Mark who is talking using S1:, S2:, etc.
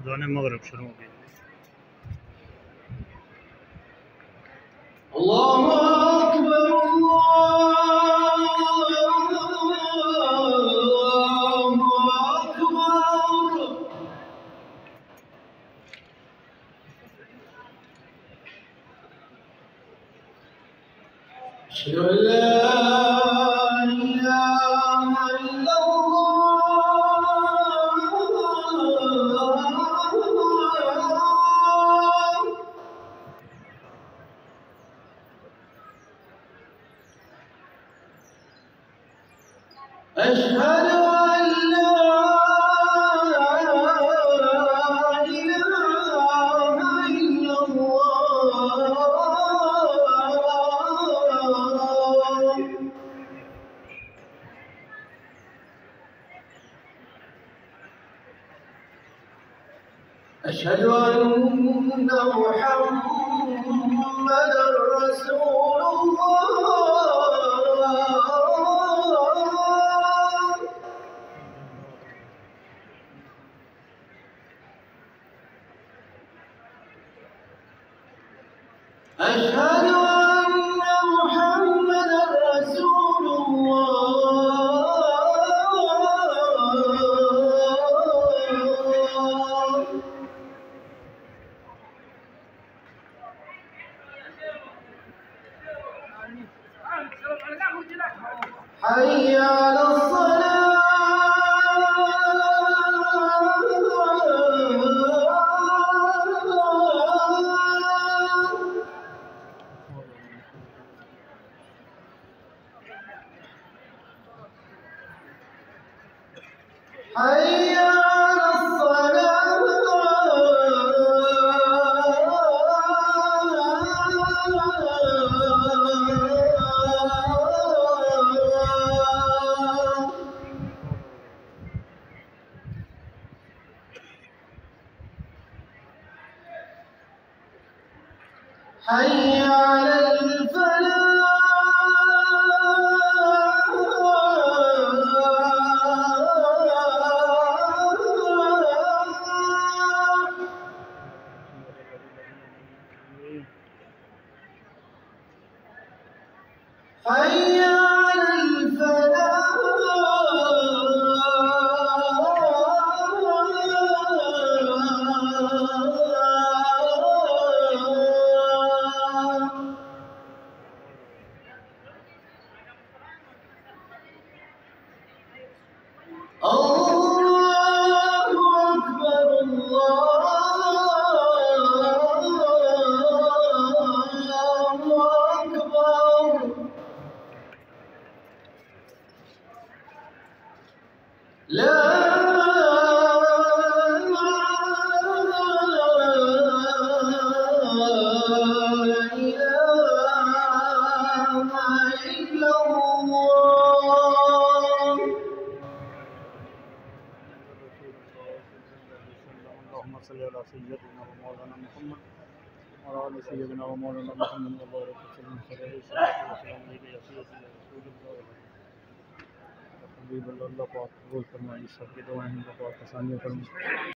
S1: दुआने मगरिब शुरू हो गई।
S2: अल्लाहु अकबर अशहदु अन ला इलाहा इल्लल्लाह अशहदु अन ला इलाहा इल्लल्लाह अशहदु अन्ना मुहम्मदर रसूलुल्लाह अशहदु अन्ना मुहम्मदर रसूलुल्लाह حي على الصلاة حي على حي على الفلاح حي على الفلاح الله أكبر الله أكبر لا إله إلا الله
S1: اللهم صل على سيدنا ومولانا محمد وعلى آل سيدنا ومولانا محمد وبارك وسلم عليه يا سيدي يا رسول الله حبيب الله पाक कबूल फरमाइए, सबकी दुआएं पाक आसानियां फरमाइए।